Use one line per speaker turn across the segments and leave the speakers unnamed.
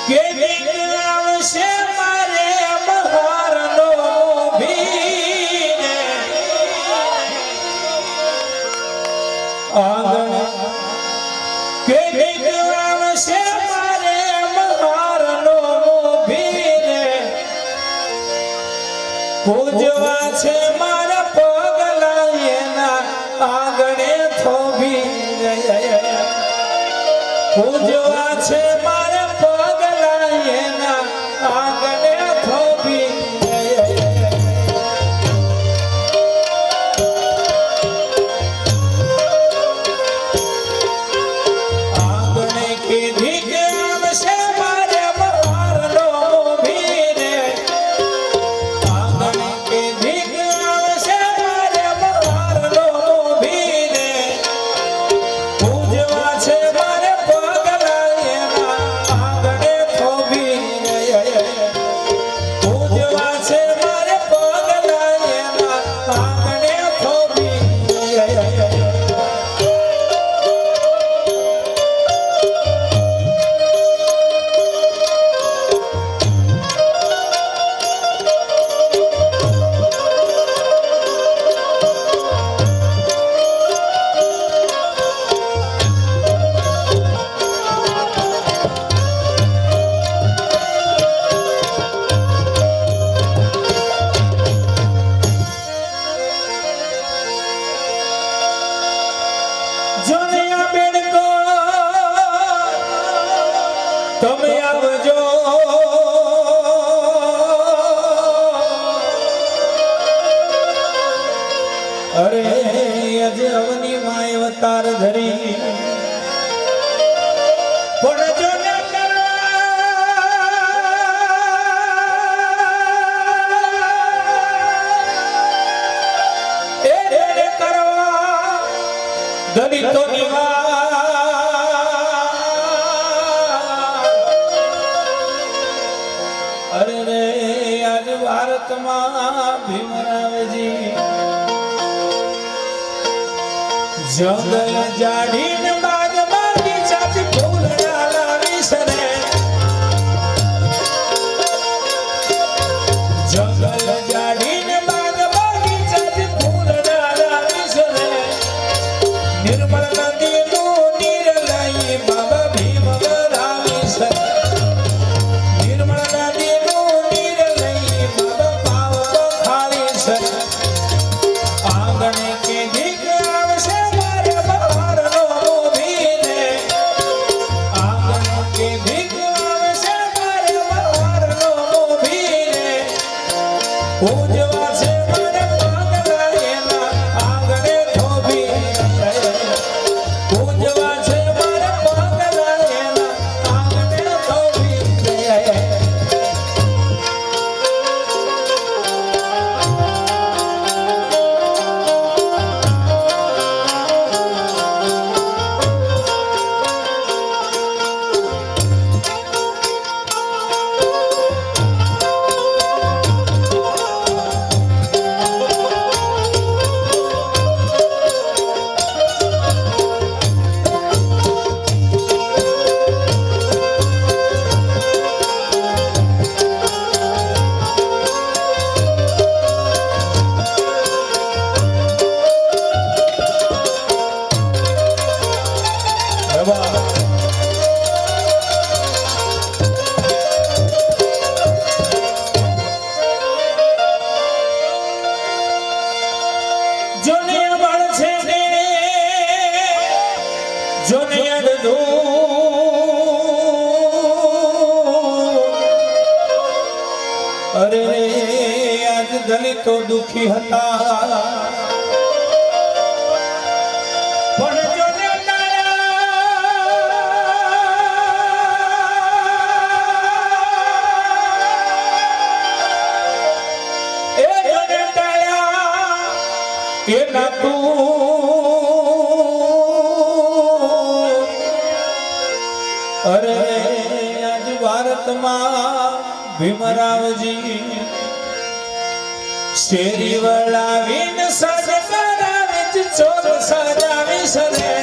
કે આવશે મારે બહારનો ભીને આંગણ કે આવશે મારે બહારનો ભીને પૂજવા છે મારા પગલા એના આંગણે થોભી પૂજવા છે મારા પગલા એના આંગણે થોભી આંગણે કીધી કે આવશે મારે બહારનો ભીને આંગણે કીધી કે આવશે મારે બહારનો ભીને પૂજવા છે મારે પગલા એના આંગણે થોભી પૂજવા છે મારે પગલા એના આંગણે થોભી જોનિયા બેડકો તમે આવજો અરે આજે અવની માય અવતાર ધરી પણ જો ન કરવા એ કરવા દલિતોની અરે રે આજ ભારતમાં ભીમરાવજી જંગલ જાડીને બાગ બગીચાથી ફૂલડા લાવી સરે જંગલ જાડીને બાગ બગીચાથી ફૂલડા લાવી સરે નિર્મળ નદીનું નીર લઈ બાબા ભીમરાવી સરે નિર્મળ નદીનું નીર લઈ બાબા પાવ ખાલી સરે આંગણે કે દીક આવશે મારે બહારનો ભીને આંગણે કે દીક આવશે મારે બહારનો ભીને પૂજવા છે મારે પગલા એના આંગણે થોભી પૂજવા છે મારે પગલા એના આંગણે થોભી જોનિયા બળ છે ને જોનિયા દો અરે આજ દલિતો દુખી હતા પણ એના તું અરે આજ ભારતમાં ભીમરાવજી શેરી વળાવીને સજનાવી ચોર સજાવી સરે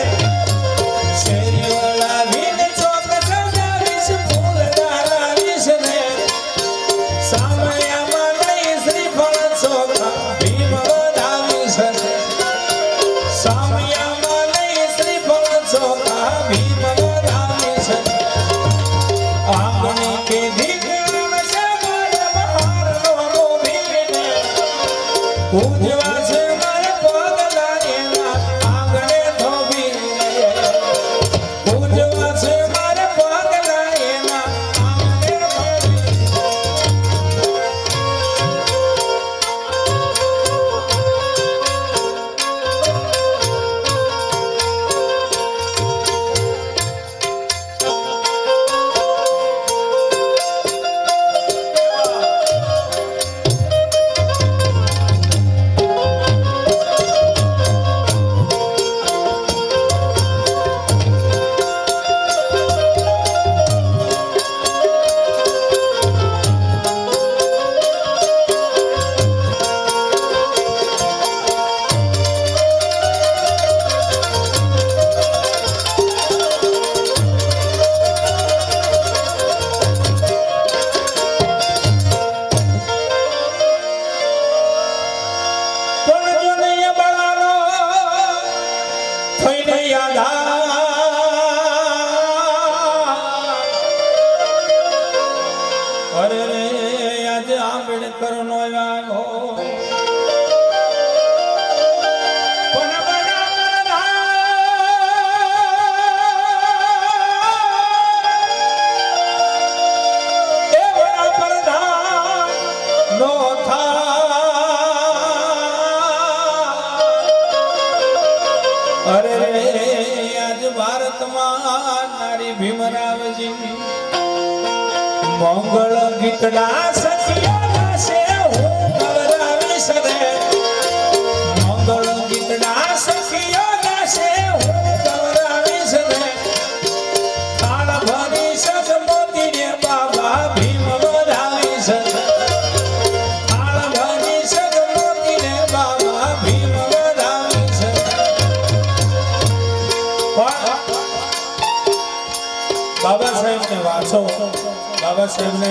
શેરી વળાવીને ચોર સજાવી ફૂલ ડાળા આંગણી કે દીકરા છે મારે બહારનો મોભીને પૂજવા છે મારે પગલા એના આંગણે ધોબીને પૂજવા છે મારે પગલા એના આંગણે ધોબીને અરે રે આજે આંબેડકર નો આવ્યો પણ વડાપ્રધાન નો અરે રે આજ ભારતમાં નારી ભીમરાવજી મંગળ ગીતડા સખિયા ગાશે હું ગવરાવીશ રે મંગળ ગીતડા સખિયા ગાશે હું ગવરાવીશ રે કાળ ભરીશ જ મોતીને બાબા ભીમ વધાવીશ કાળ ભરીશ જ મોતીને બાબા ભીમ વધાવીશ બાબા સાહેબને વાંચો બાબા સાહેબને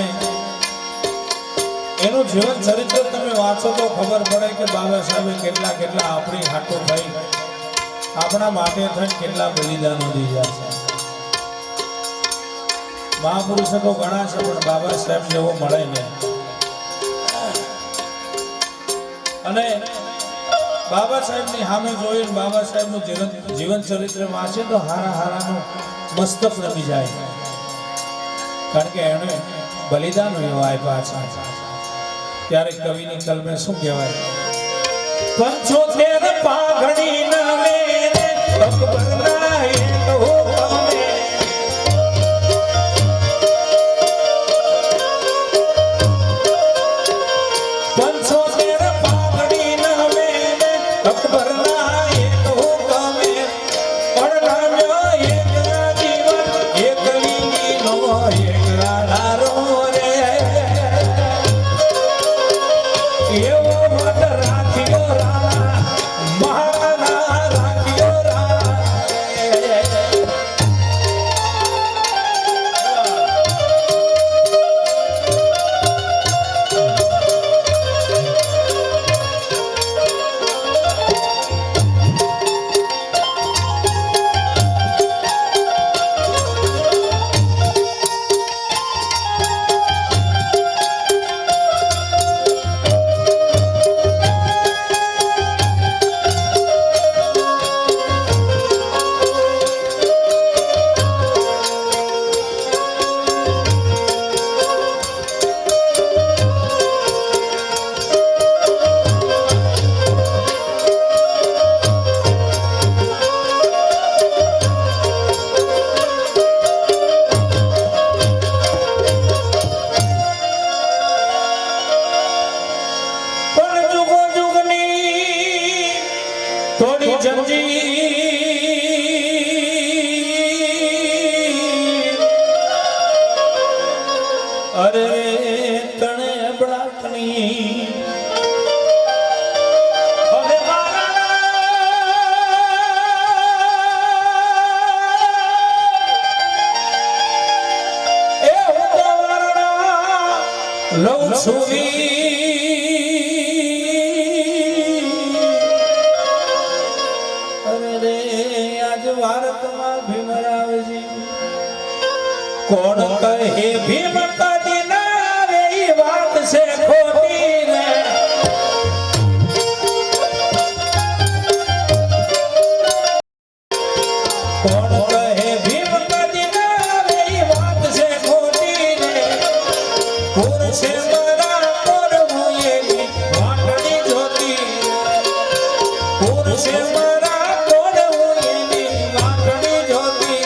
એનું જીવન ચરિત્ર તમે વાંચો તો ખબર પડે કે બાબા સાહેબે કેટલા કેટલા આપણી હાટો થઈ આપણા માટે થઈને કેટલા બલિદાનો દીધા છે મહાપુરુષો તો ઘણા છે પણ બાબા સાહેબ જેવો મળે ને અને બાબા સાહેબની સામે જોઈને બાબા સાહેબનું જીવન ચરિત્ર વાંચે તો હારા હારાનું મસ્તક રમી જાય કારણ કે એણે બલિદાન એવા આપ્યા છે ત્યારે કવિની કલમે શું કહેવાય 75 પાઘડી ના મેરે અકબરના એક હુકમે 75 પાઘડી ના મેરે અકબરના એક હુકમે અડનામ્યો એક ના જીવન એક લીની નો એક રાડારો રે એવો મત રાખ્યો રાણા મહારાણા રાખ્યો થોડી જંજીર અરે તણે બળાકણી હવે મારા એ હું લઉં છું ભારતમાં ભીમરાવજી કોણ કહે કહે ભીમ કદી ના આવે ઈ વાત છે ખોટી રે કોણ કહે ભીમ કદી ના આવે ઈ વાત છે ખોટી રે પુરુષે મરા કોણ હું એની વાટડી જોતી પુરુષે મરા કોણ હું એની વાટડી જોતી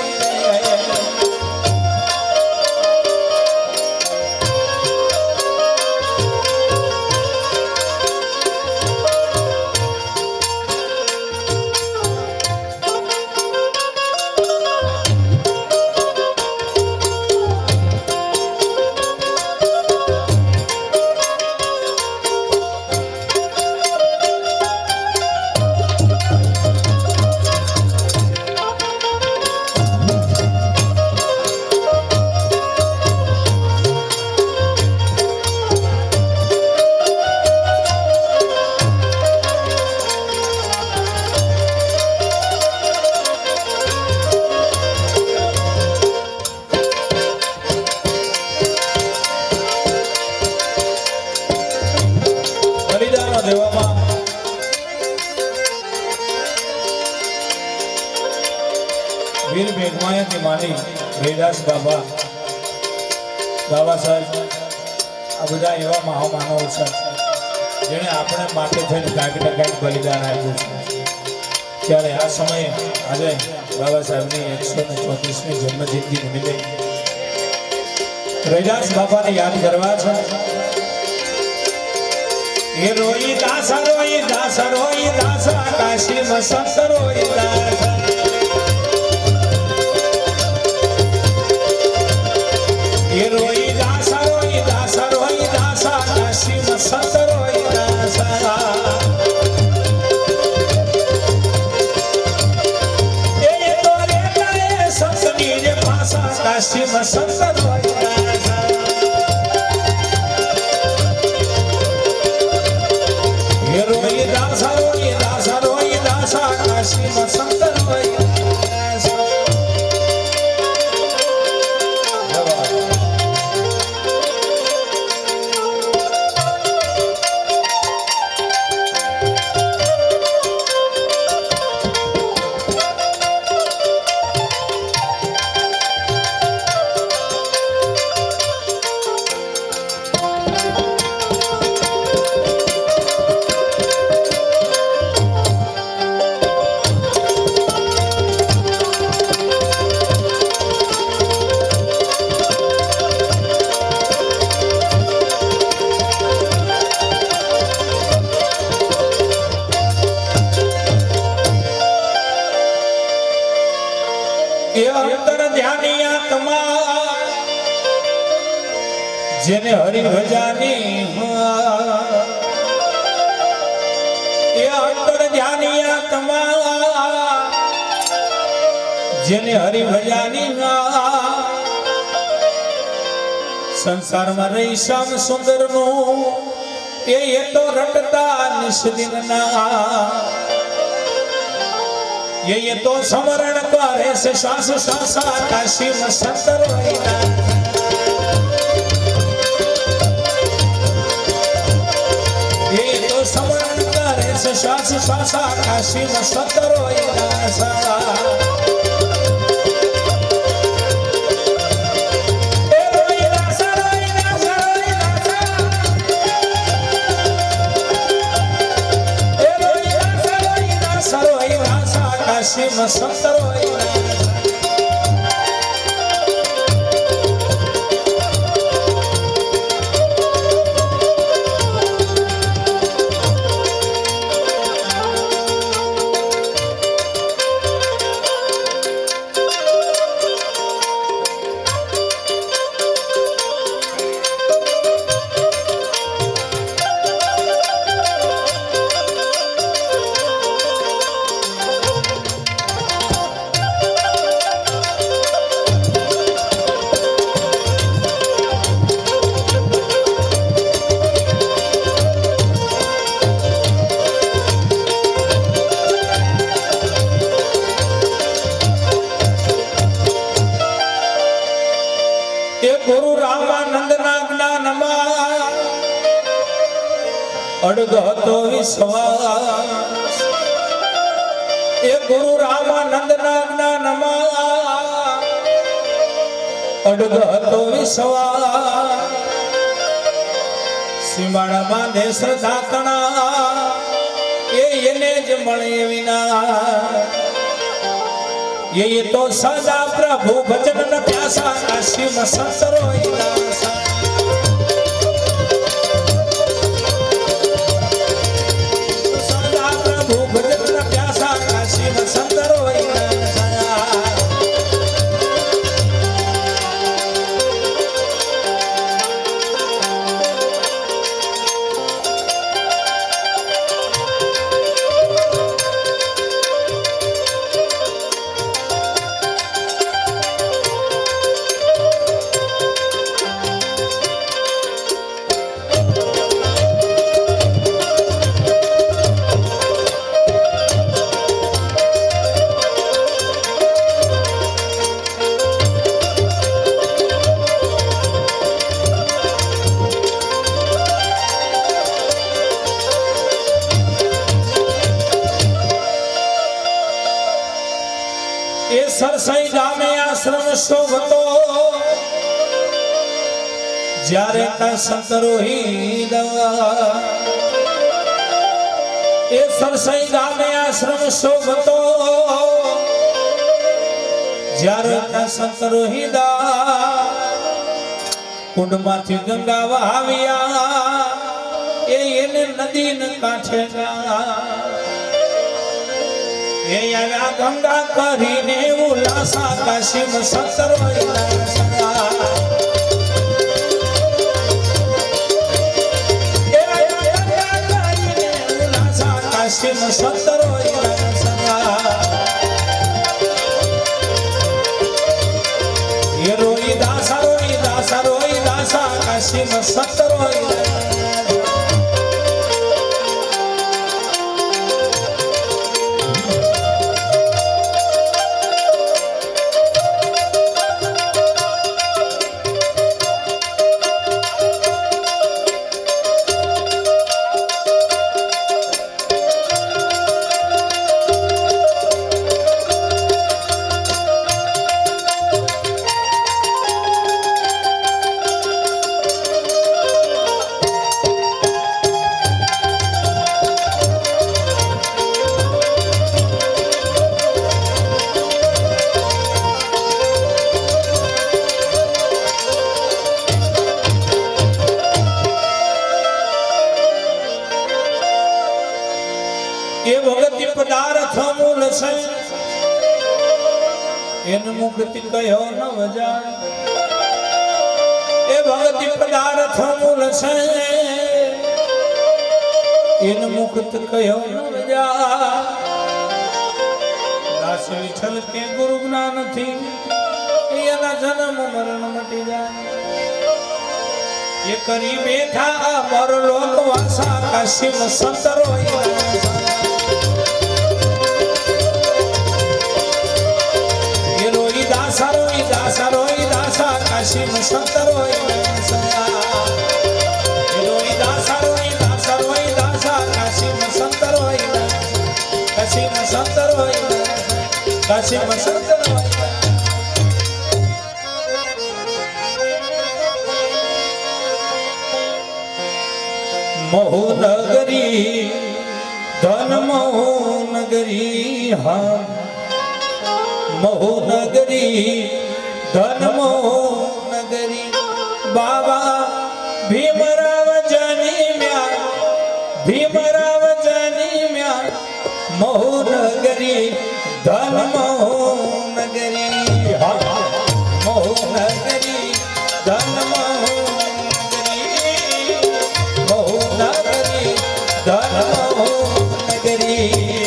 દેવામાં વીર મેઘમાયાથી માંડી વેદાસ બાબા સાહેબ આ બધા એવા મહામાનવો છે જેણે આપણે માથે થઈને કાંઈક ને કાંઈક બલિદાન આપ્યું છે ત્યારે આ સમયે આજે બાબા સાહેબની 134મી જન્મજયંતિ નિમિત્તે વેદાસ બાબાને યાદ કરવા છે એ રોઈ દાસા કાશી મસંત રોઈ દાસા એ રોઈ દાસા કાશી મસંત રોઈ દાસા એ તો રે સંતની જે ભાષા કાશી મસંત રોઈ દાસા રોઈ દાસા કાશી મસંત રોઈ અંતર ધ્યાની આત્મા જેને હરિ ભજાની એ અંતર ધ્યાની આત્મા જેને હરિ ભજાની સંસારમાં રહી શ્યામ સુંદર નું એ તો રટતા નિષ્દિન ના ये तो समरण करे से श्वास श्वासा काशी मसंत रोईना ये तो समरण करे से श्वास श्वासा काशी मसंत रोईना सा કાશી મસંત રોઈ ગુરુ રામાનંદ ના જ્ઞાનમાં અડગતો વિશ્વાસ એ ગુરુ રામાનંદ ના જ્ઞાનમાં અડગતો વિશ્વાસ સીમાડા બાંધે શ્રદ્ધા તણા એને જ મળે વિના ये तो सदा प्रभु भजन न प्यासा काशी में संतरो सदा प्रभु भजन न प्यासा काशी में संतरो સરસાઈ ગામે આશ્રમ શોભતો જ્યારે કા સંતરોહી દવા એ સરસાઈ ગામે આશ્રમ શોભતો જ્યારે કા સંતરોહી દા કુંડમાંથી ગંગા વહાવ્યા એને નદી ન કાંઠે એ આયા ગંગા કરીને ઉલ્લાસા કાશીમાં સંતરો કાશીમાં સંતરો એ રોઈ દાસા કાશીમાં સંતરો પદાર્થ મૂળ છે એન મુક્તિ કયો ન વજાય એ ભક્તિ પદાર્થ મૂળ છે એન મુક્તિ કયો ન વજાય દાસ વિઠ્ઠલ કે ગુરુ જ્ઞાન થી એના જન્મ મરણ મટી જાય એ કરી બેઠા અમર લોક વાસા કાશીમાં સંતરો દાસા કાશીમાં સંતરો દાસા કાશીમાં સંતરો કાશીમાં સંતરો મોહનગરી ધન મોહનગરી હા મોહનગરી ધન મોહનગરી બાબા ભીમરાવ જન્મ્યા મોહનગરી ધન મોહનગરી મોહનગરી ધન મોહનગરી મોહનગરી ધન મોહનગરી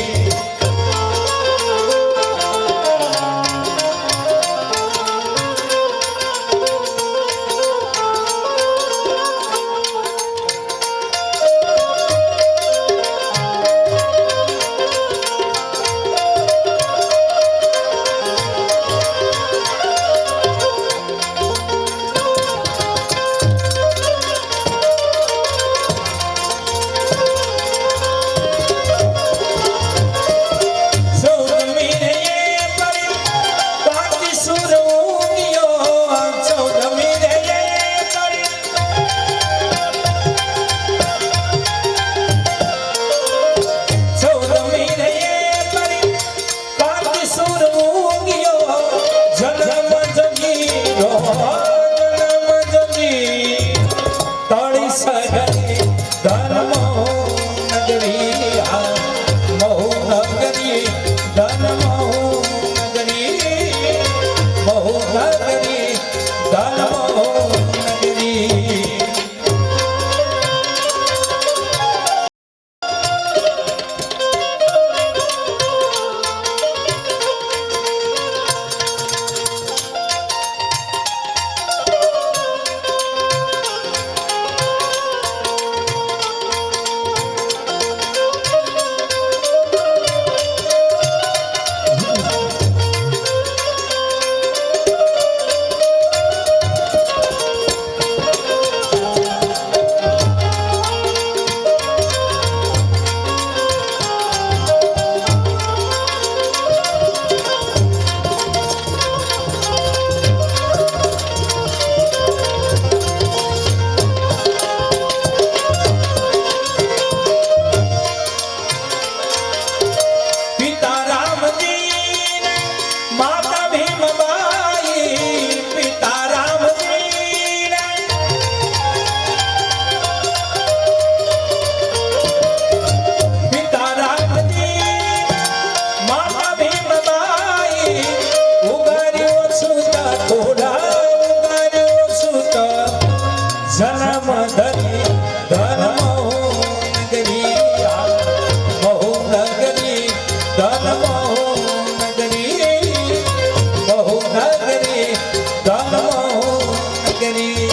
જન્મ ધરી ધન નગરી બહુ નગરી ધન નગરી બહુ નગરી ધન નગરી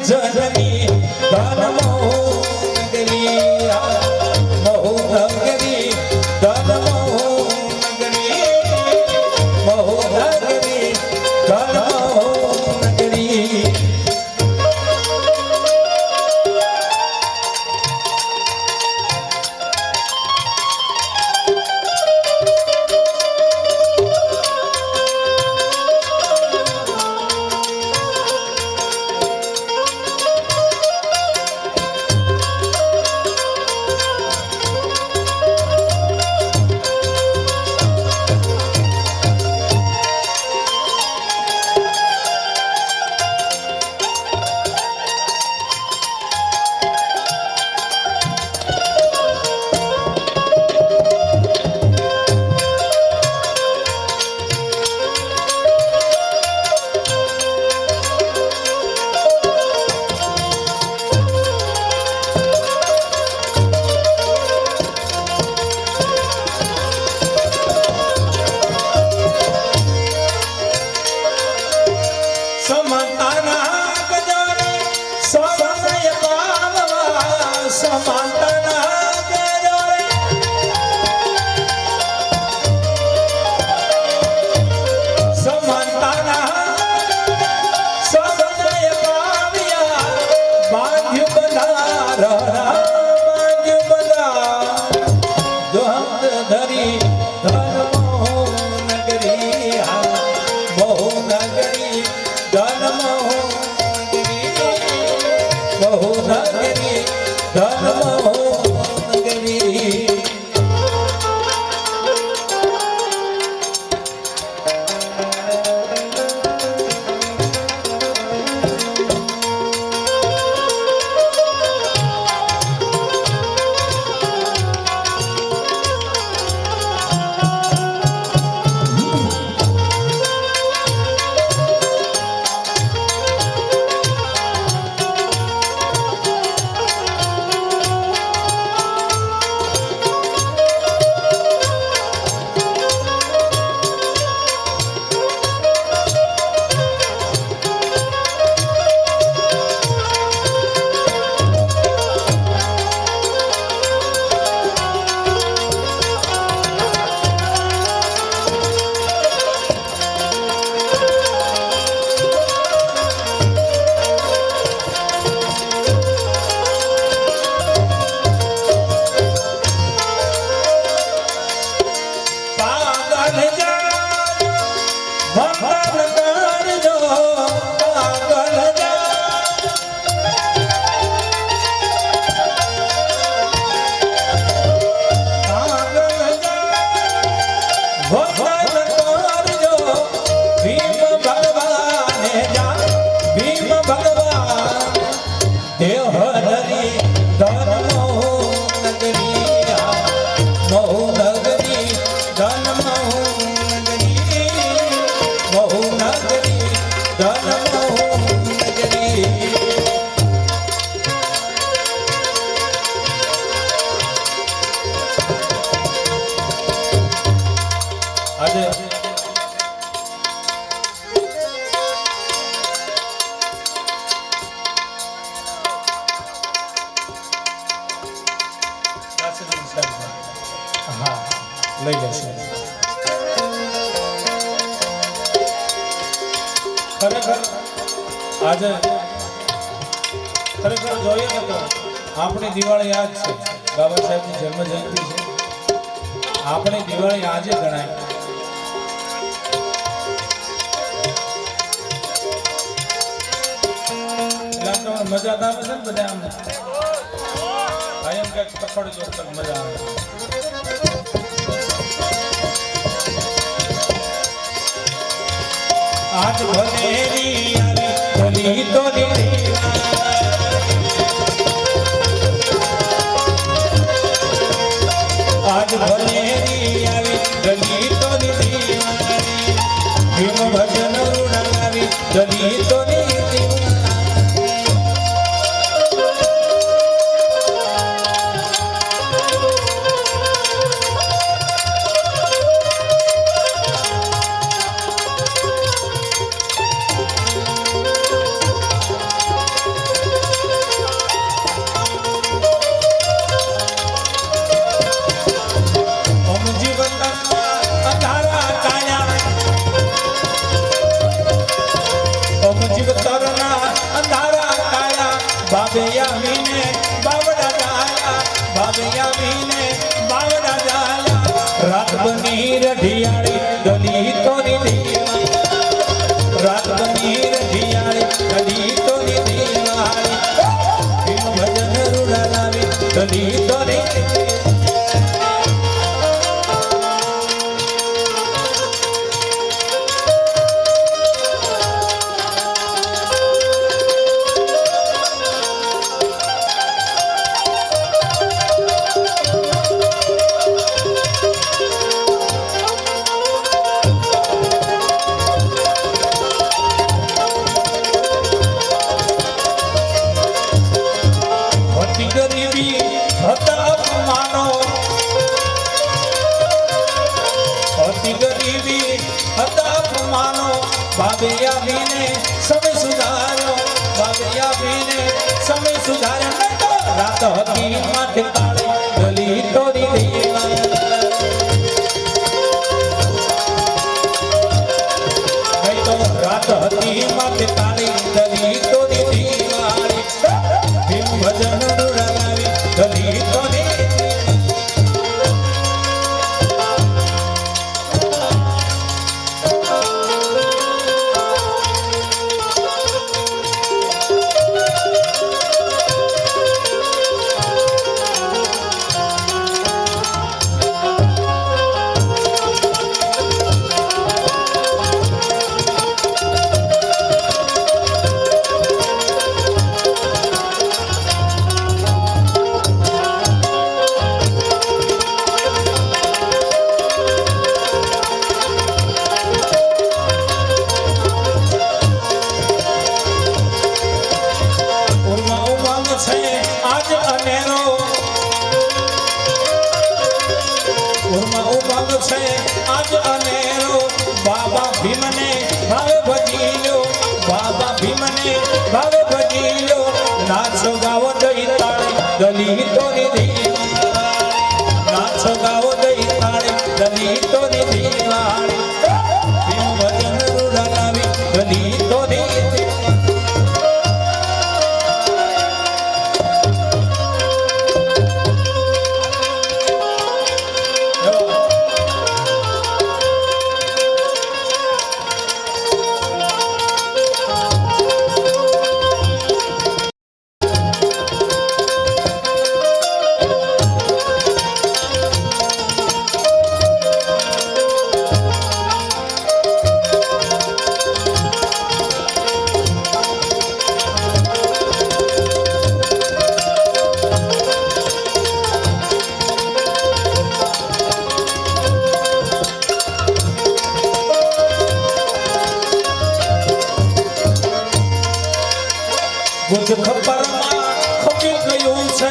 जननी धन नगरी बहु नगरी धन नगरी बहु नगरी धन नगरी લઈ લેશે. ખરેખર આજે ખરેખર જોઈએ ને તો આપણી દિવાળી યાદ છે. બાબા સાહેબની જન્મ જયંતિ છે. આપણી દિવાળી આજે ગણાય. મજા આવે છે ને બધા આમ ભાઈ એમ કઈક પકડ જો મજા આવે. આજ ભલેરી આવી ભલી તો આજ ભલેરી આવી ભલી તો ભીમ ભજન ઉડાવી ભલી તો रात बनी रढियाड़ी गली तो रात बनी रढियाड़ी गली तो भजन रुड़ावी गली तो समय सुधारो बाबिया बीने समय सुधारो रात हकी माथे काले गली तोरी दीवा नहीं तो रात हकी माथे काले गली तोरी दीवा भीम भजन उड़ावी गली तोरी आज अनेरो बाबा भीमने भावे भजीलो बाबा भीमने भावे भजीलो नाचो गावो दई ताळे गली तोरी दीवा नाचो गावो दई ताळे गली तोरी दीवा भीम भजन रुड़ावी गली तोरी बुध खबर खपी गયું છે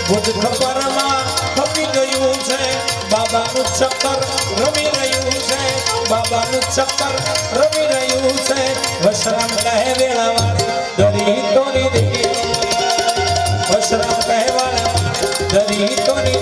बुध खबर खपी गયું છે બાબાનું ચક્કર રમી રહ્યું છે બાબાનું ચક્કર રમી રહ્યું છે વશરામ કહે વેળાવાળી દરી તોરી દે વશરામ કહે વાળા દરી તોરી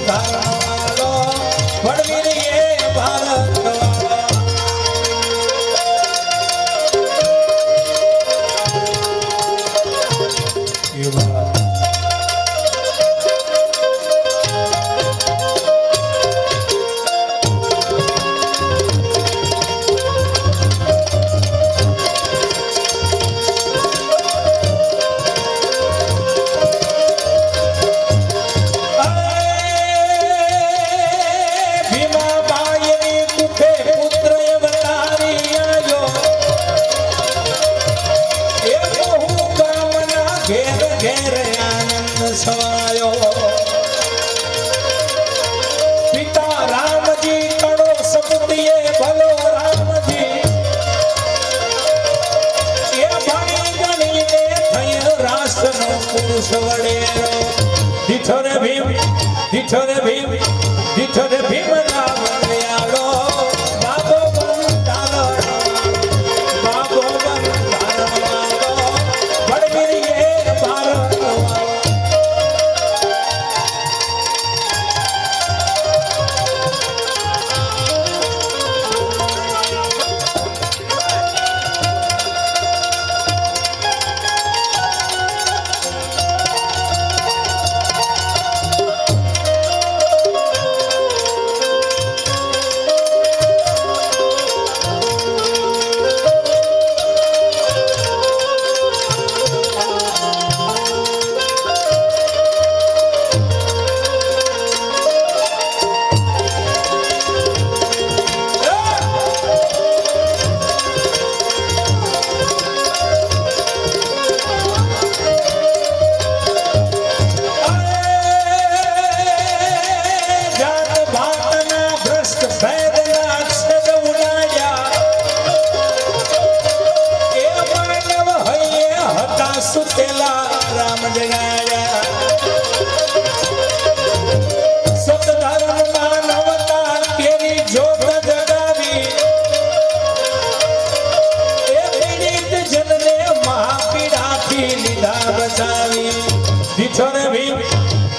ધારણવાળો વડવીર એ ભારતવાળો એ ભારત પિતા રામજી કડો સપુતિએ ભલો રામજી એ ભણી ગણીને થયો રાષ્ટ્રનો પુરુષ વડેરો દીઠો રે ભીમ દીઠો રે ભીમ દીઠો રે ભીમ રામ દયાળો બાબો બંધારો બાબો બંધારો વડવીર એ ભારત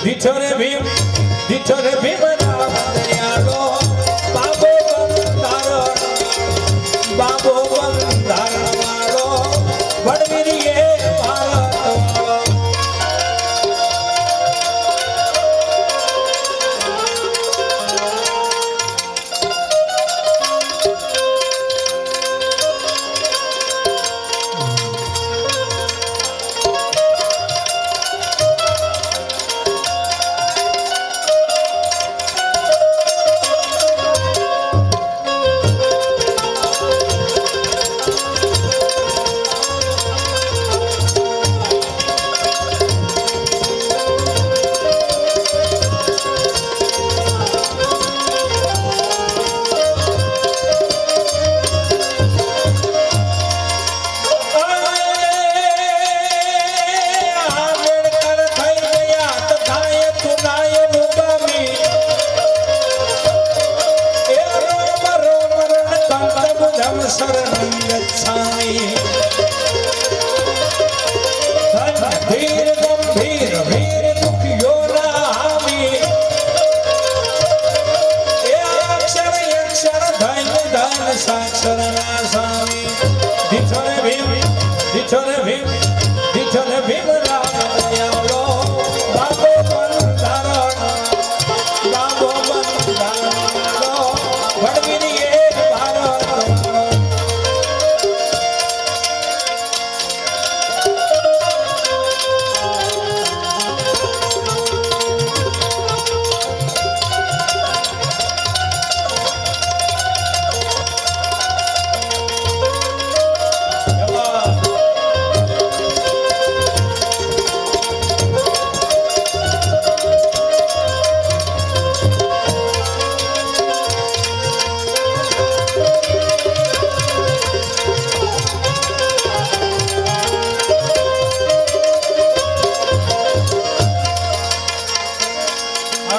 દીઠો રે ભીમ દીઠો રે ભીમ રામ દયાળો બાબો બંધારો બાબો બંધારણવાળો વડવીર એ ભારતવાળો शरणं गच्छामि धीर गंभीर वीर दुखियो नामी अक्षर अक्षर धन धन साक्षर नासामी दिठो रे भीम दिठो रे भीम दिठो रे भीम राम दयाळो बाबो બંધારણ બાબો બંધારણો વડવીર એ ભારત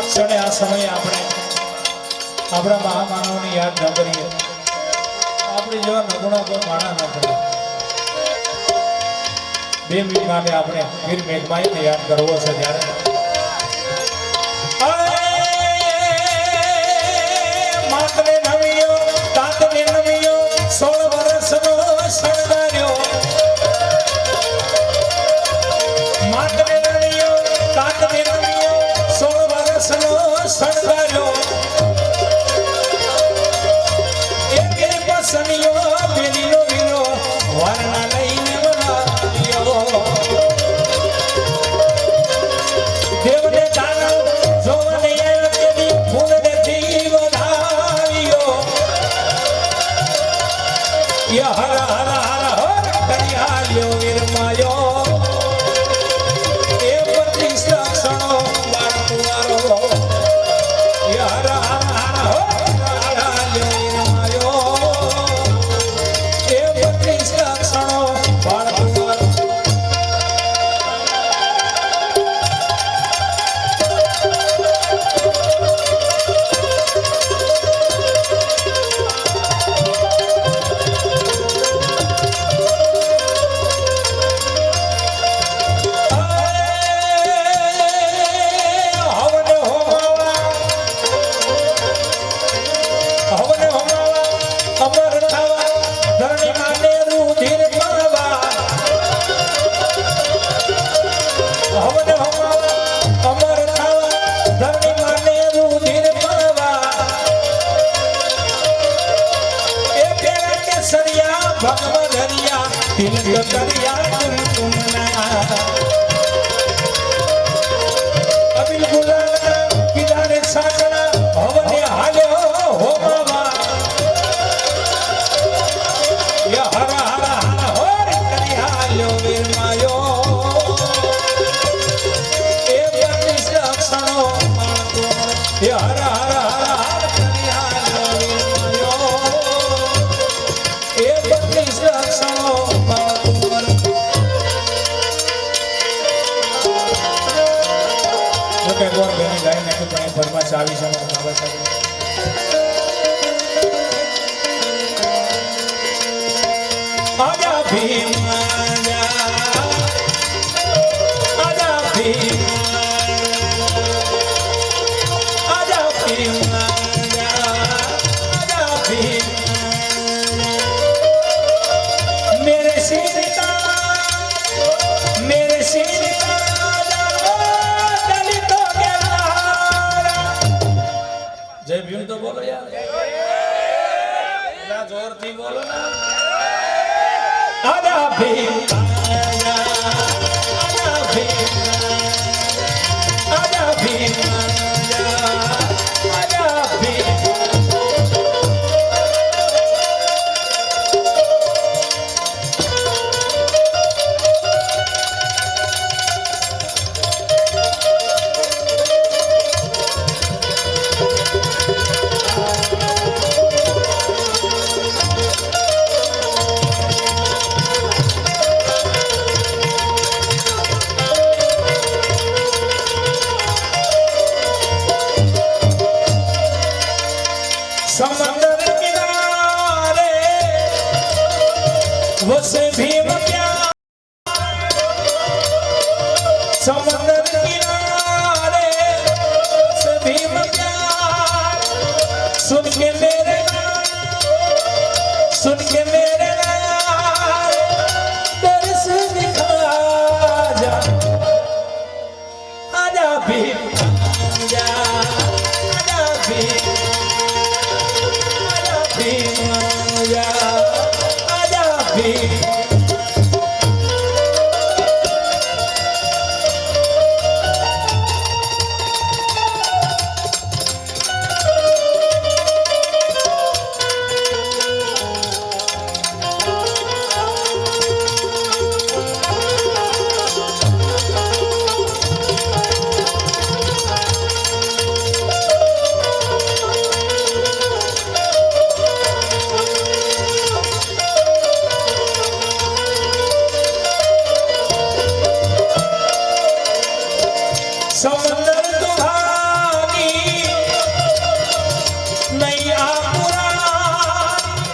ક્ષણે આ સમયે આપણે આપણા મહામાનવને યાદ ન કરીએ આપણી જેવા નગુણા કોઈ માણા ન કરીએ 2 મિનિટ માટે આપણે વીર મેઘમાઈને યાદ કરવો છે ત્યારે સણગાર્યો એકે પસંદિયો બેલીનો વીરો વારના લઈને વળાયો દેવને દાનવ જોવને આવ્યો તેની ફૂલડેથી વધાવ્યો ય હર હર હર હર કરી હાલ્યો વિરમાયો એ પ્રતિષ્ઠા ક્ષણો બાળકુવારો ય હર હર હર હાલ્યો વિરમાયો એ પ્રતિષ્ઠા ક્ષણો બાળકુવારો तिलक करिया कुमकुमना अबिल गुलाला किनारे साकड़ा हवने हाल्यो हो बाबा या हरा हरा हरा हो करी हाल्यो विरमायो ए प्रतिष्ठा क्षणो मातो या हरा हरा हरा करी हाल्यो विरमायो ए प्रतिष्ठा क्षणो કે ગોર બેની ગાય નાખી પણ ફરમાશ આવી છે બાબા સાહેબ આજા ભીમ આજા ભીમ આજા ભીમ આજા ભીમ મેરે સીતા जय भीम तो बोलो यार ना जोर थी बोलो ना आजा भीम आजा भीम आजा भीम आजा भीम समंदर किनारे वसे भीम प्यार समंदर किनारे वसे भीम प्यार सुन के मेरे नाम दर्श दिखा जा आजा भीम आजा आजा भीम आजा भीम समंदर दुहानी नैया पुरानी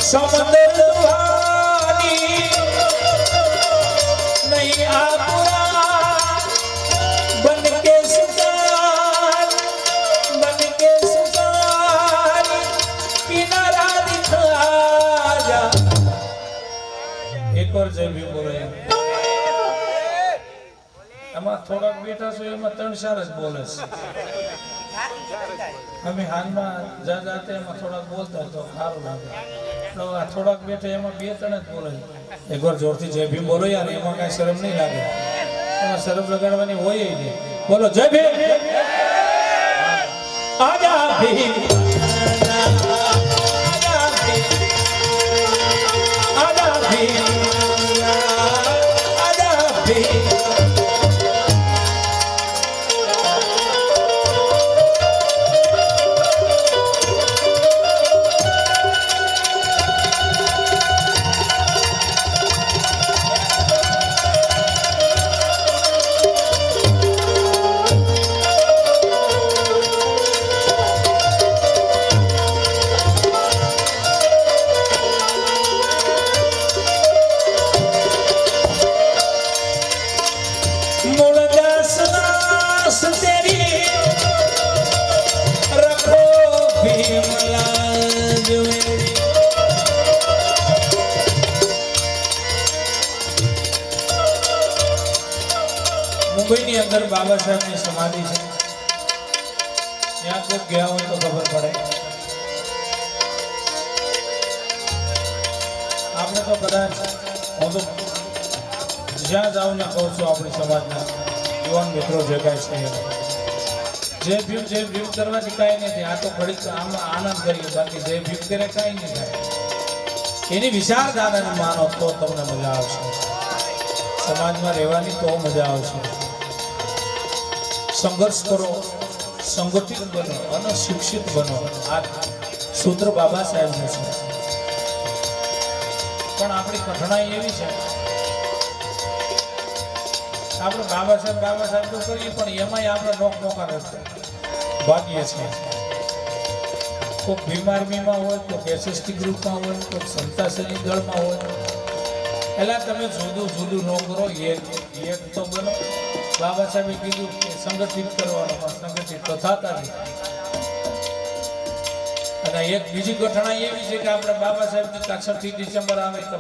समंदर दुहानी नैया पुरानी बन के सुतार किनारा दिखा जा एक और जय भीम बोलो આમાં થોડાક બેઠા છો એમાં 3-4 જ બોલે છે. અમે હાલમાં જાતે એમાં થોડાક બોલતા તો સારું લાગે. તો આ થોડાક બેઠા એમાં 2-3 જ બોલે. એકવાર જોરથી જય ભીમ બોલો યાર, એમાં કાંઈ શરમ નહીં લાગે. એમાં શરમ લગાડવાની હોય નહીં. બોલો જય ભીમ. આજા ભીમ આજા ભીમ આજા ભીમ. મુંબઈની અંદર બાબા સાહેબની સમાધિ છે. ત્યાં કોઈ ગયા હોય તો ખબર પડે. આપણે તો કદાચ હું તો જ્યાં જાઉં ને કહું છું આપણી સમાજના યુવાન મિત્રો જે કાંઈ છે જે ભીમ કરવાથી કાંઈ નથી. આ તો ઘડીક આમાં આનંદ કરીએ, બાકી જે ભીમ કરે કાંઈ નહીં થાય. એની વિચારધારાને માનો તો તમને મજા આવશે. સમાજમાં રહેવાની તો મજા આવશે. સંઘર્ષ કરો, સંગઠિત બનો અને શિક્ષિત બનો. આ સૂત્ર બાબા સાહેબનું છે. પણ આપણી કઠણાઈ એવી છે, આપણે બાબા સાહેબ તો કરીએ પણ એમાંય આપણે નોકા રસ્તે ભાગીએ છીએ. કોઈક બીમારીમાં હોય, કોઈક એસએસટી ગ્રુપમાં હોય, કોઈક સંતાસની દળમાં હોય. એટલે તમે જુદું ન કરો, એક તો બનો. બાબા સાહેબે કીધું કે સંગઠિત કરવાનું, સંગઠિત તો થતા નથી. અને એક બીજી ઘટના એવી છે કે આપણે બાબા સાહેબની 6મી ડિસેમ્બર આવે કે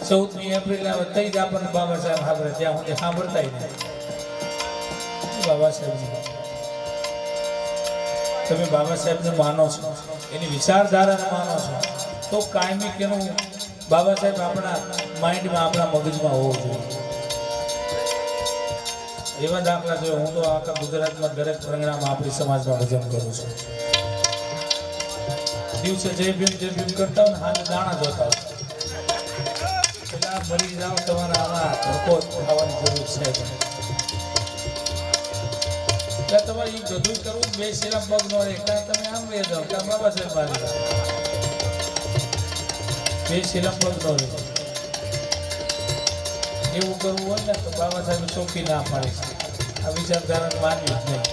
14મી એપ્રિલ આવે તઈ જ આપણને બાબા સાહેબ સાંભળે. ત્યાં સુધી સાંભળતા નહીં. બાબા સાહેબ તમે બાબા સાહેબને માનો છો, એની વિચારધારાને માનો છો, તો કાયમી કેનું બાબા સાહેબ આપણા માઇન્ડમાં, આપણા મગજમાં હોવું જોઈએ. એવા દાખલા જોઈએ. હું તો આખા ગુજરાતમાં દરેક પરગણામાં આપણી સમાજમાં ભજન કરું છું. દિવસે જય ભીમ કરતા હોય ને હાથે દાણા જોતા હોય. પેલા મરી જાઓ, તમારા આમાં ધોકો ખાવાની જરૂર છે. એટલે તમારે એ બધું કરવું, બે શેરા પગ ન રહે. કાં તમે આમ બે જાઓ, કાં બાબા સાહેબ મારી જાઓ. બે શેરા પગ ન રહે. એવું કરવું હોય ને તો બાબા સાહેબ ચોખ્ખી ના પાડે છે. આ વિચારધારાને માનવી જ નહીં.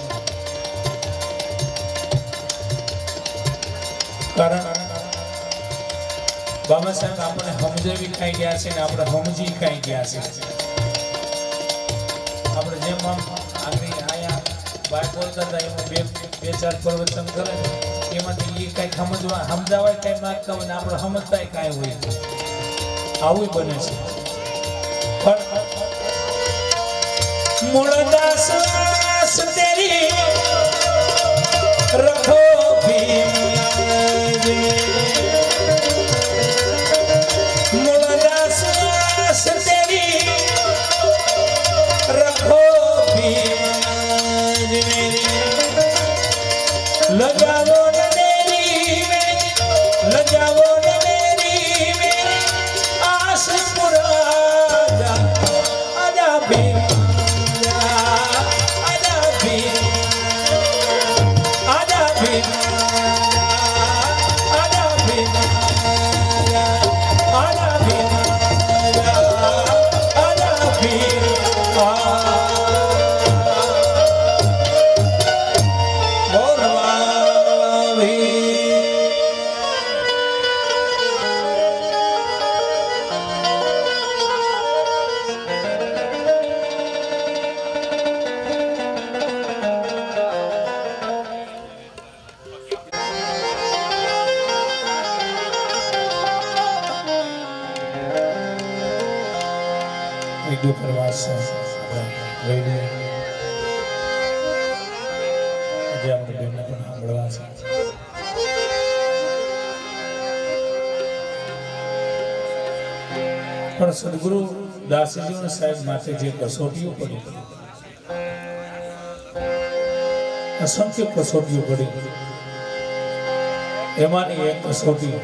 કારણ બાબા સાહેબ આપણને સમજાવી ખાઈ ગયા છે ને આપણે સમજી ખાઈ ગયા છે. આપણે જેમ આમ આગળ આયા બાય બોલતા હતા એમાં બે ચાર પ્રવચન કરે ને એમાંથી એ કાંઈ સમજાવાય કાંઈ માગતા હોય ને આપણે સમજતા કાંઈ હોય. આવું બને છે. મૂળદાસ તેરી રખો ભીમ મૂળદાસ તેરી રખો ભીમ લગાવો ન મેરી લગાવો ન મેરી આસ પુરા આજા ભીમ એક દો પ્રવાસ રેડિયો આજે આપણે બેનને પણ સાંભળવા છે. પણ સદગુરુ દાસીજીઓ સાહેબ માથે જે કસોટીઓ પડી, અસંખ્ય કસોટીઓ પડી, એમાંની એક કસોટી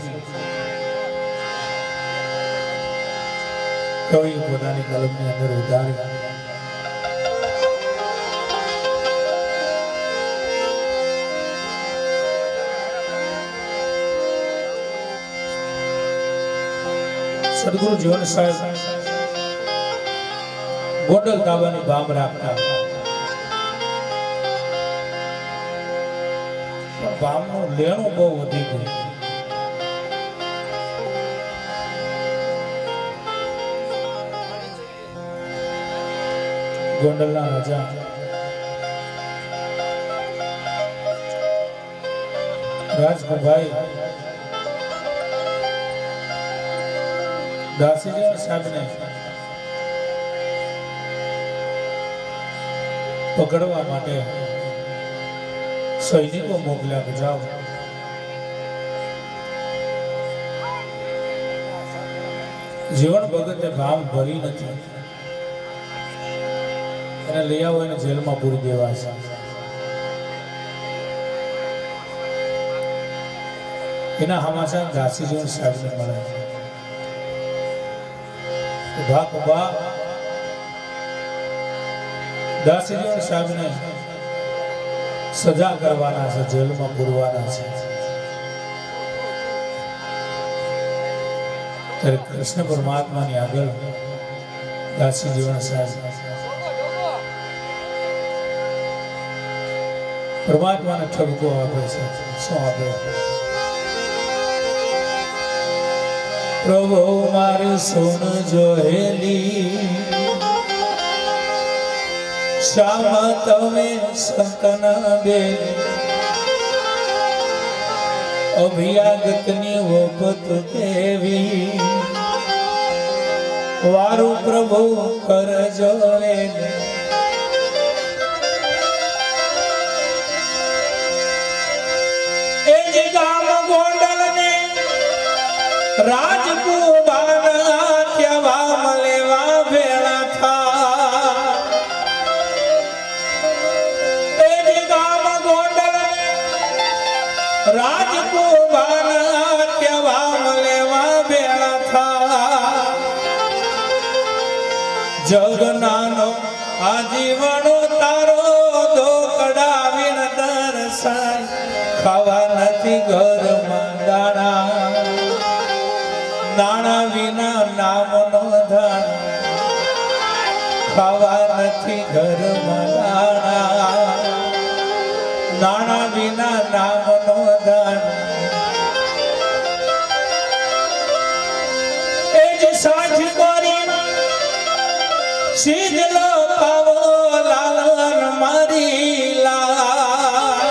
કવિ પોતાની કલમની અંદર ઉતારી. સદગુરુ જીવન સાહેબ ગોંડલ તાબાની બામ રાખતા, બામનું લેણું બહુ વધી ગયું. ગોંડલના રાજા રાજકુભાઈ દાસીજી સાહેબને પકડવા માટે સૈનિકો મોકલ્યા કે જાઓ. જીવન ભગતે ભાવ ભરી નથી, એને લઈ આવો, એને જેલમાં પૂરી દેવા છે. એના હમાસા દાસીજી સાહેબને મળે. ઉભા ઉભા દાસીજી સાહેબને સજા કરવાના છે, જેલમાં પૂરવાના છે. ત્યારે કૃષ્ણ પરમાત્માની આગળ દાસીજી સાહેબ પરમાત્માને ઠપકો આપે છે. શું આપે? પ્રભુ મારી સુન જોયેલી, શ્યામ તમે સંતન બે, અભિયાગતની વપત દેવી, વારું પ્રભુ કરજો એને. રાજકુમાર ત્યાં લેવા ભેળા થા, એ ગામ ગોંડલ રાજકુમાર ત્યાં લેવા ભેળા થા. જગનાનો આજીવનો તારો દોકડાવીને દર્શન, ખાવા નથી ઘરમાં દાણા, નાણા વિના નામનો ધન, ખાવા નથી ઘરમાં દાણા, નાણા વિના નામનો ધન. એ જ સાંજ કરી સીધલો પાવો લાલન મારી લા.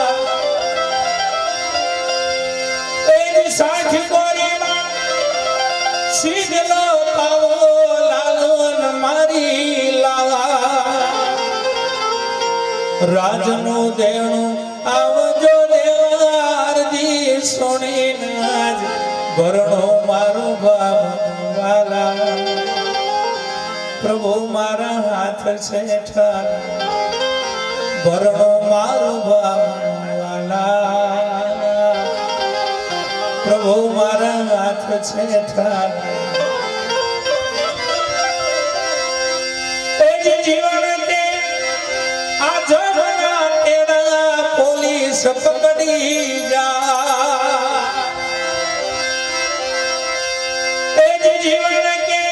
એ જ સાંજ કરી સીધલો પાવો લાલન મારી લા. રાજનું દેણું આવજો દેવારજી, સુણીને આજ ભરણો મારો બાબા. પ્રભુ મારા હાથ છે ઠાર, ભરણો મારો બાબા. પ્રભુ મારા હાથ છે ઠાર. જીવન તે આ જગના તેડા પોલીસ પકડી જા. જીવન કે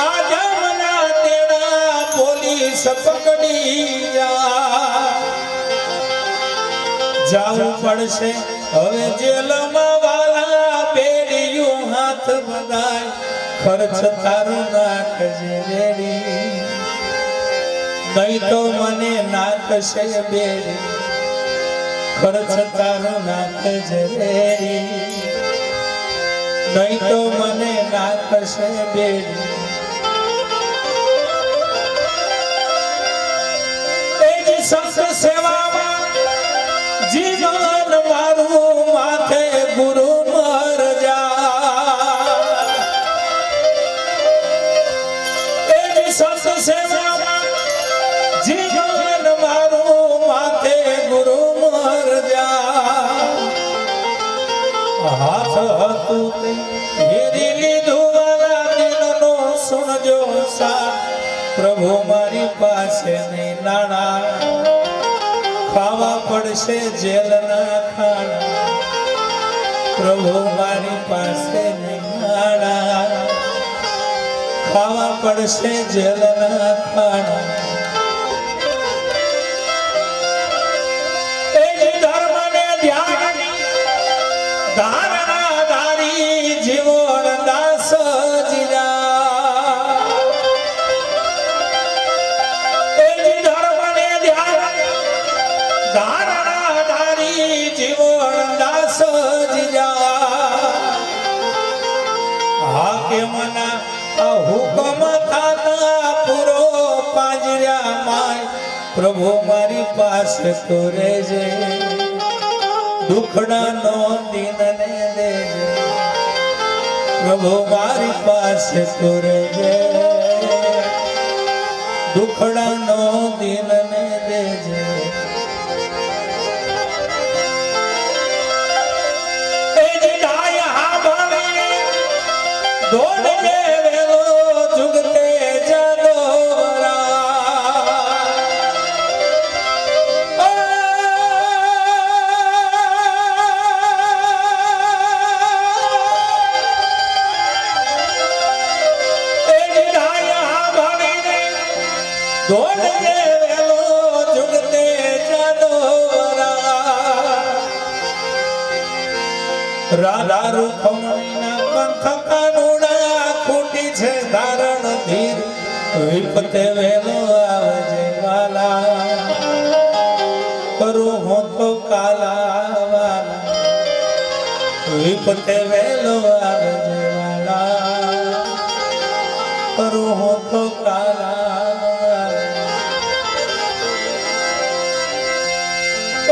આ જગના તેડા પોલીસ પકડી જા. જાવું પડશે હવે જેલમાં વાલા, પેડિયું હાથ બધાય, ખર્ચ તારું નાખજે રેડી, નહીં તો મને નાખશે બેડી, ખર્ચ તારું નાખજે રેડી, નહીં તો મને નાખશે બેડી. એ જ સંત સેવામાં હેરી લીધું વાલા દિલનો સુણજો સાથ, પ્રભુ મારી પાસે નહીં નાણા, ખાવા પડશે જેલના ખાણા, પ્રભુ મારી પાસે નહીં નાણા, ખાવા પડશે જેલના ખાણા. એ જ ધર્મને ધ્યાન ધારણા ધારી જીવન દાસ જીરા, એ જ ધર્મને ધ્યાન ધારણા ધારી જીવન દાસ જીરા. હા કે મના હુકમ થાતા પૂરો પાંજર્યા માય, પ્રભુ મારી પાસે તો રહેજે, દુખડાનો દિનને દેજે, પ્રભુ મારી પાસે તો રહેજે, દુખડાનો દિનને દેજે. એ જ ડાય હા ભણીને દોડજે વેલો જુગતે જાદોરા, એ જ ડાય હા ભણીને દોડજે વેલો જુગતે જાદોરા. રાધા રૂપમણીના કંઠ કાનુડા ખૂટી છે ધારણ ધીર, વિપતે વેલો આવજે વાલા, કરું હું તો કાલા વાલા, વિપતે વેલો આવજે વાલા, કરું હું તો કાલા વાલા.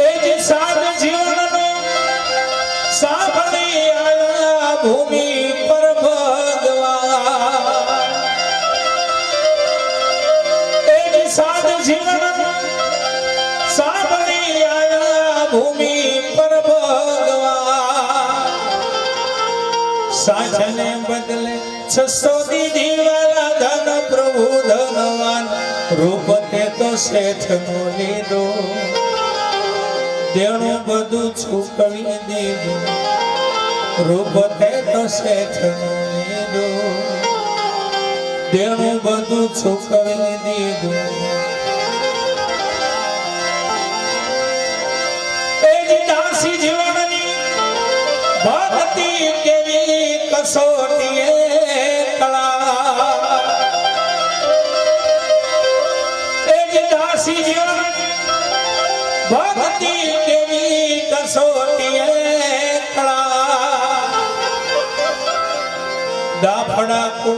એ જ સાધ જીવનનો સાંભળી આયા ભૂમિ પર ભગવાન, એ જ સાધ જીવન સાંભળી આયા ભૂમિ પર ભગવાન. સાજને બદલે 600 દીધી વાલા ધન પ્રભુ ધનવાન, રૂપ તે તો શેઠનો લીધો, દેણું બધું ચૂકવી દીધું, રૂપ તે તો શેઠનું લીધું, દેણું બધું ચૂકવી દીધું. એ જ દાસી જીવનની ભક્તિ કેવી કસોટીએ કળા, એ જ દાસી જીવનની ભક્તિ કેવી કસોટીએ કળા. દાફડા કો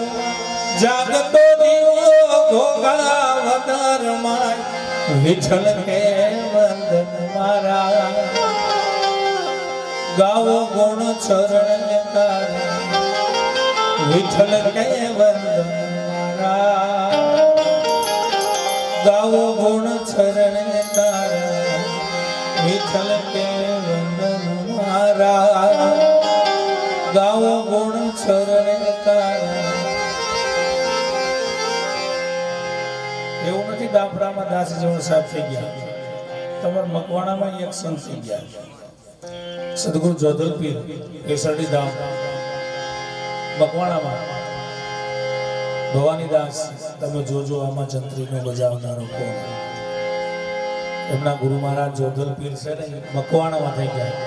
જાગતો દીવો ભોગા વદર માય, વિઠ્ઠલ કે વંદન મારા, ગાવો ગુણ ચરણ તારા, વિઠ્ઠલ કે વંદન મારા, ગાવો ગુણ ચરણ તારા, વિઠ્ઠલ કે વંદન મારા, ગાવો ગુણ ચરણ તારા. એવું નથી દાફડામાં દાસ જીવન સાફ થઈ ગયા, તમારા મકવાણામાં એક સંત થઈ ગયા, સદગુરુ જોધલ પીર કેસરડી ધામ મકવાણામાં ભવાની દાસ. તમે જોજો આમાં જંત્રીનો બજાવનારો કોણ, એમના ગુરુ મહારાજ જોધલ પીર છે ને મકવાણામાં થઈ ગયા.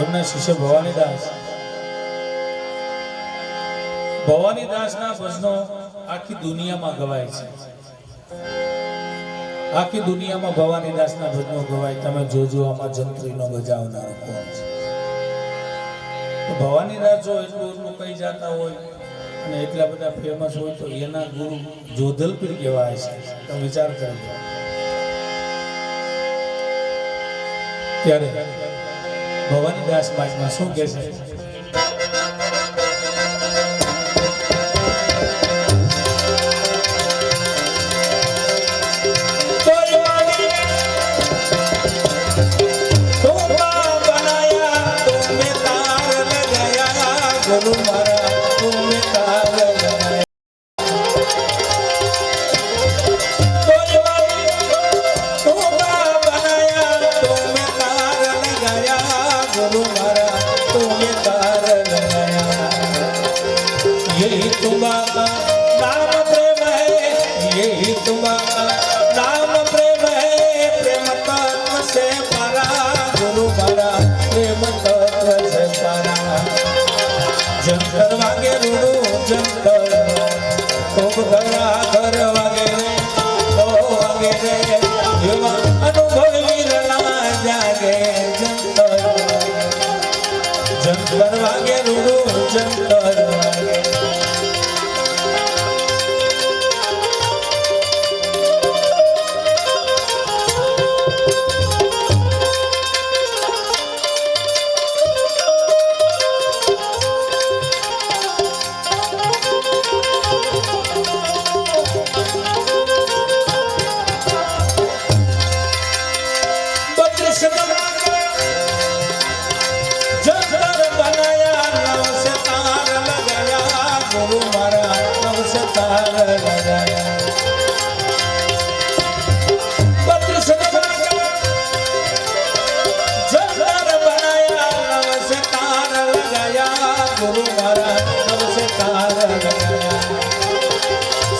એમના શિષ્ય ભવાની દાસ, ભવાની દાસના ભજનો આખી દુનિયામાં ગવાય છે, આખી દુનિયામાં ભવાની દાસના ભજનો ગવાય. તમે જોજો આમાં જંત્રીનો બજાવનારો કોણ છે. ભવાની દાસ જો એટલું કહી જતા હોય અને એટલા બધા ફેમસ હોય તો એના ગુરુ જોધલ પીર કહેવાય છે. તમે વિચાર કરજો. ત્યારે ભવાની દાસ બાજમાં શું કહે છે? તું नाम प्रेम है प्रेम तत्व से परा गुरु मारा प्रेम तत्व से परा जंतर वागे रूडू जंतर खूब घरा घर वागे रे ओ वागे रे युवा अनुभव वीरना जागे जंतर जंतर वागे रूडू जंतर वागे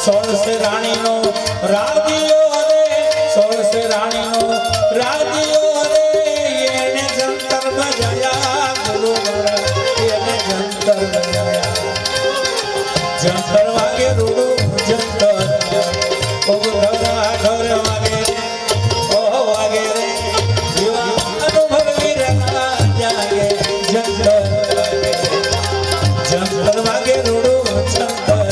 सोलसे रानी नो राजियो रे सोलसे रानी नो राजियो रे येने जंतर बजाया गुरु मारा येने जंतर बजाया जंतर वागे रूडू जंतर ओ घरा घर वागे ओ वागे रे जीवा अनुभव वीरना जागे जंतर वागे जंतर वागे रूडू जंतर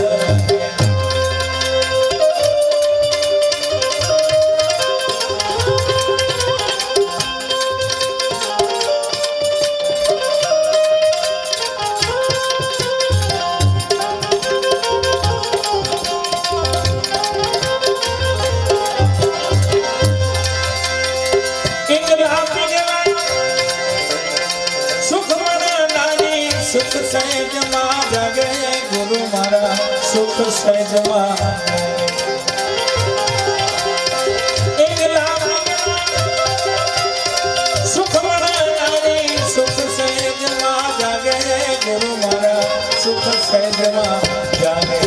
सुख सहज मां जगे गुरु मारा सुख सहज मां सुख नारी सुख सहज मां जागे गुरु मारा सुख सहज मां जागे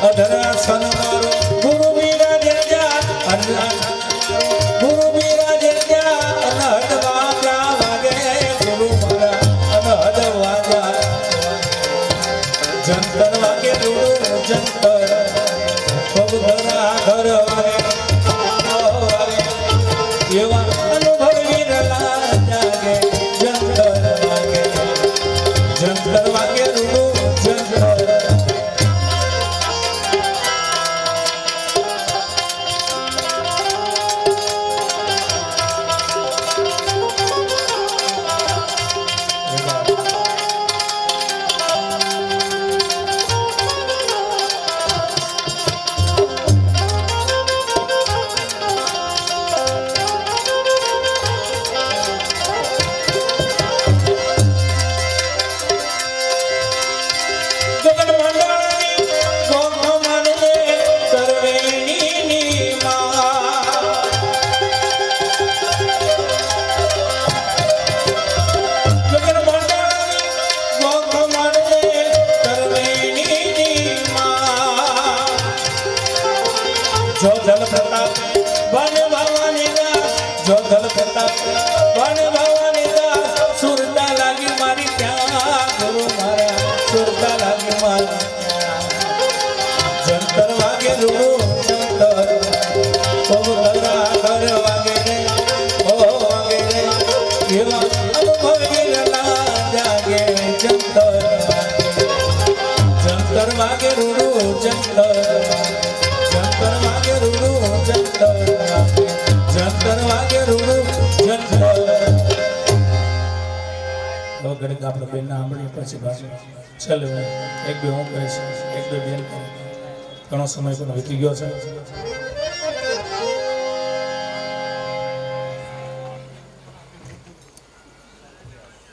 अधरा सन मारो गुरु मीरा जया गुरु मीरा जया अनहद वाजा वागे गुरु मारा अनहद वाजा जंतर वागे गुरु जंतर खूब घरा घर वागे एवा अनुभव वीरला जागे जंतर वागे रूडू जंतर जो धल प्रताप बन भवानी दास जो धल प्रताप बन भवानी दास सुरता लागी मारी क्या गुरु मारा सुरता लागी मारी जंतर वागे रूडू जंतर खूब घरा घर वागे रे ओ वागे रे एवा अनुभव वीरना जागे जंतर वागे रूडू जंतर जंतर वागे रूडू जंतर वागे रूडू जंतर तो घड़ीक આપણે બેનના સાંભળીએ પછી પાછું ચાલો એક બે હું કહીશ એક બે બેન ઘણો સમય પણ વીતી ગયો છે